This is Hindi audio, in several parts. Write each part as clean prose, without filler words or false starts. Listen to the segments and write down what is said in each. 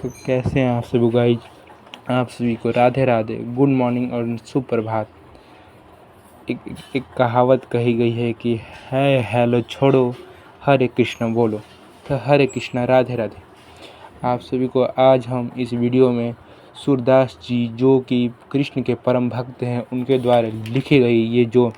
तो कैसे हैं आप सभी गाइज। आप सभी को राधे राधे, गुड मॉर्निंग और सुप्रभात। एक कहावत कही गई है कि है हेलो छोड़ो, हरे कृष्ण बोलो। तो हरे कृष्ण राधे राधे। आप सभी को आज हम इस वीडियो में सूरदास जी, जो कि कृष्ण के परम भक्त हैं, उनके द्वारा लिखी गई ये जो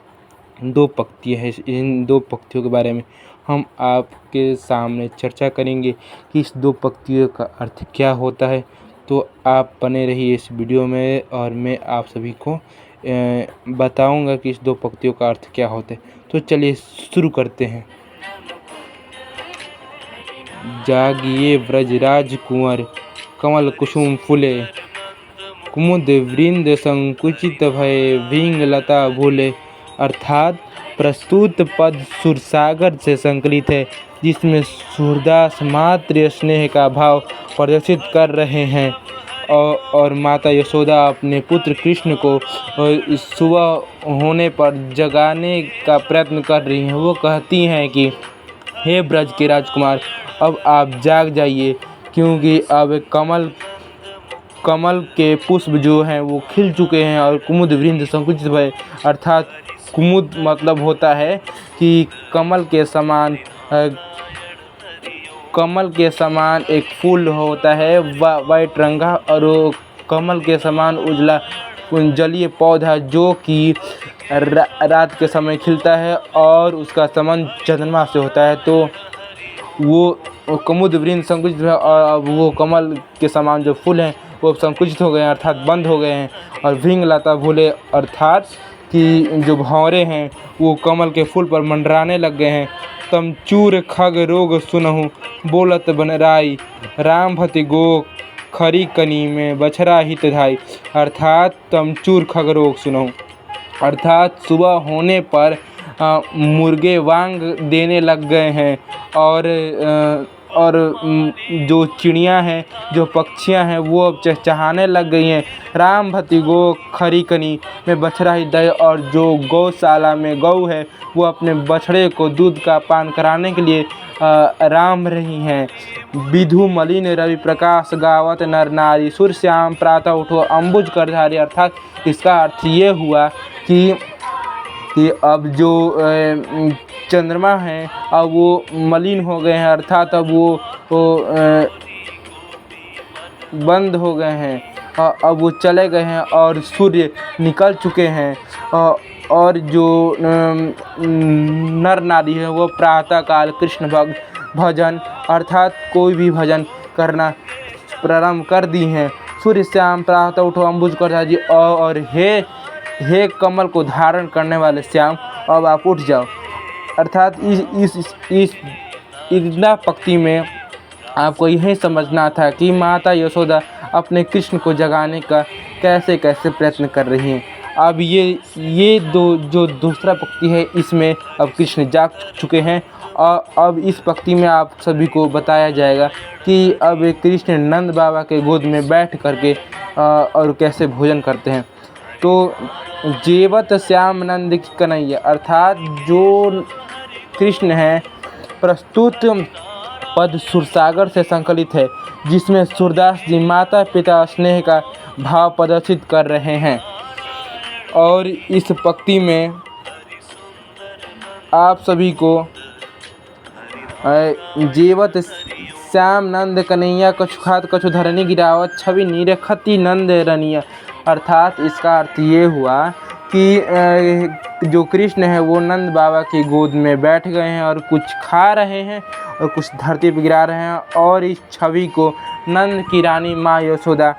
दो पंक्तियाँ हैं, इन दो पंक्तियों के बारे में हम आपके सामने चर्चा करेंगे कि इस दो पंक्तियों का अर्थ क्या होता है। तो आप बने रहिए इस वीडियो में और मैं आप सभी को बताऊंगा कि इस दो पंक्तियों का अर्थ क्या होता है। तो चलिए शुरू करते हैं। जागिए व्रजराज कुंवर, कमल कुसुम फूले, कुमुद वृंद संकुचित भय, भृंग लता भूले। अर्थात प्रस्तुत पद सुरसागर से संकलित है, जिसमें सूरदास मातृ स्नेह का भाव प्रदर्शित कर रहे हैं और माता यशोदा अपने पुत्र कृष्ण को सुबह होने पर जगाने का प्रयत्न कर रही हैं। वो कहती हैं कि हे ब्रज के राजकुमार, अब आप जाग जाइए, क्योंकि अब कमल के पुष्प जो हैं वो खिल चुके हैं और कुमुद वृंद संकुचित भय। अर्थात कुमुद मतलब होता है कि कमल के समान एक फूल होता है वाइट रंगा, और वो कमल के समान उजला जलीय पौधा जो कि रात के समय खिलता है और उसका संबंध चंद्रमा से होता है। तो वो कुमुद वृंद संकुचित है और वो कमल के समान जो फूल हैं वो संकुचित हो गए हैं, अर्थात बंद हो गए हैं। और भृंग लता भूले, अर्थात कि जो भंवरे हैं वो कमल के फूल पर मंडराने लग गए हैं। तम चूर खग रोग सुनहु, बोलत बनराई, राम भति गो खरी कनी में बछरा हित धाई। अर्थात तम चूर खग रोग सुनहु, अर्थात सुबह होने पर मुर्गे वांग देने लग गए हैं और जो चिड़ियाँ हैं, जो पक्षियाँ हैं, वो अब चहचहाने लग गई हैं। राम भति गो खरी कनी में बछड़ा ही दय, और जो गौशाला में गौ है वो अपने बछड़े को दूध का पान कराने के लिए राम रही हैं। विधु मलिन रवि प्रकाश गावत नर नारी, सूर्य श्याम प्रातः उठो अम्बुज करधारी। अर्थात इसका अर्थ ये हुआ कि अब जो चंद्रमा हैं अब वो मलिन हो गए हैं, अर्थात अब वो बंद हो गए हैं, अब वो चले गए हैं और सूर्य निकल चुके हैं। और जो नर नारी है वो प्रातःकाल कृष्ण भजन अर्थात कोई भी भजन करना प्रारंभ कर दी हैं। सूर्य श्याम प्रातः उठो अम्बुज करधारी जी, और हे कमल को धारण करने वाले श्याम, अब आप उठ जाओ। अर्थात इस इतना पंक्ति में आपको यही समझना था कि माता यशोदा अपने कृष्ण को जगाने का कैसे प्रयत्न कर रही हैं। अब ये जो दूसरा पंक्ति है, इसमें अब कृष्ण जाग चुके हैं और अब इस पंक्ति में आप सभी को बताया जाएगा कि अब कृष्ण नंद बाबा के गोद में बैठ करके और कैसे भोजन करते हैं। तो जेवत श्याम नंद की कन्हैया, अर्थात जो कृष्ण हैं, प्रस्तुत पद सुरसागर से संकलित है, जिसमें सूरदास जी माता पिता स्नेह का भाव प्रदर्शित कर रहे हैं। और इस पंक्ति में आप सभी को जेवत श्याम नंद कन्हैया, कछु खात कछु धरनी गिरावत, छवि निरखती नंद रनिया। अर्थात इसका अर्थ ये हुआ कि जो कृष्ण है वो नंद बाबा की गोद में बैठ गए हैं और कुछ खा रहे हैं और कुछ धरती पर गिरा रहे हैं, और इस छवि को नंद की रानी माँ यशोदा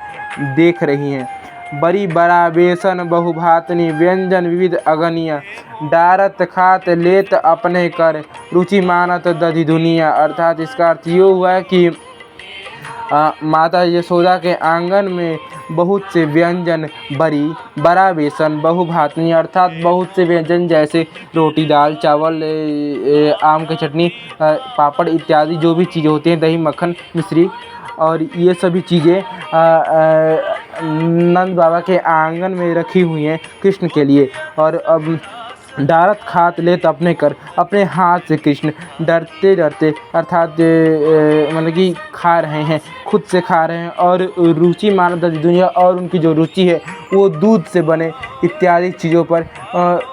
देख रही हैं। बड़ी बड़ा बेसन बहुभातनी, व्यंजन विविध अगनिया, डारत खात लेत अपने कर, रुचि मानत दधि दुनिया। अर्थात इसका अर्थ ये हुआ कि माता यशोदा के आंगन में बहुत से व्यंजन, बड़ा बेसन, बहुभातनी, अर्थात बहुत से व्यंजन जैसे रोटी दाल चावल, आम की चटनी, पापड़ इत्यादि जो भी चीज़ें होती हैं, दही मक्खन मिश्री, और ये सभी चीज़ें नंद बाबा के आंगन में रखी हुई हैं कृष्ण के लिए। और अब डारत खात लेत अपने कर, अपने हाथ से कृष्ण डरते डरते अर्थात मतलब कि खा रहे हैं, खुद से खा रहे हैं। और रुचि मानव दुनिया और उनकी जो रुचि है वो दूध से बने इत्यादि चीज़ों पर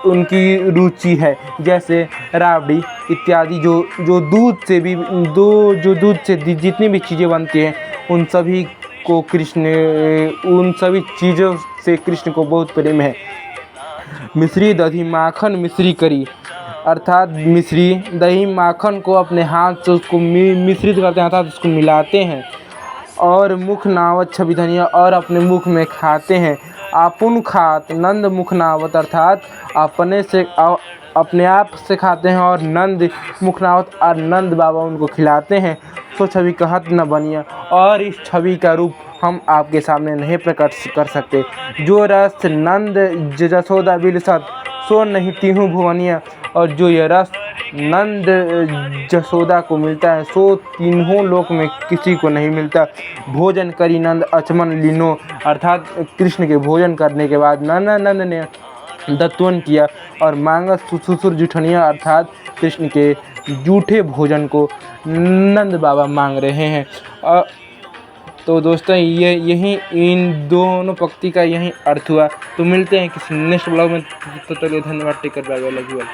उनकी रुचि है। जैसे राबड़ी इत्यादि जो जो दूध से भी जो दूध से जितनी भी चीज़ें बनती हैं उन सभी को कृष्ण उन सभी चीज़ों से कृष्ण को बहुत प्रेम है। मिश्री दही माखन मिश्री करी, अर्थात मिश्री दही माखन को अपने हाथ से उसको मिश्रित करते हैं, अर्थात उसको मिलाते हैं और मुख नावत छवि धनिया और अपने मुख में खाते हैं। आपुन खात नंद मुख नावत, अर्थात अपने से अपने आप से खाते हैं और नंद मुखनावत और नंद बाबा उनको खिलाते हैं। सो छवि कहत न बनिया, और इस छवि का रूप हम आपके सामने नहीं प्रकट कर सकते। जो रस नंद जसोदा बिलसत सो नहीं तीहूँ भुवनिया, और जो यह रस नंद जसोदा को मिलता है सो तीनों लोक में किसी को नहीं मिलता। भोजन करी नंद अचमन लीनो, अर्थात कृष्ण के भोजन करने के बाद नंद ने दत्वन किया और मांगा सुसुर जुठनिया, अर्थात कृष्ण के जूठे भोजन को नंद बाबा मांग रहे हैं। तो दोस्तों ये यही इन दोनों पंक्ति का यही अर्थ हुआ। तो मिलते हैं किसी नेक्स्ट ब्लॉग में, तो चलिए धन्यवाद, take care, bye bye, love you all.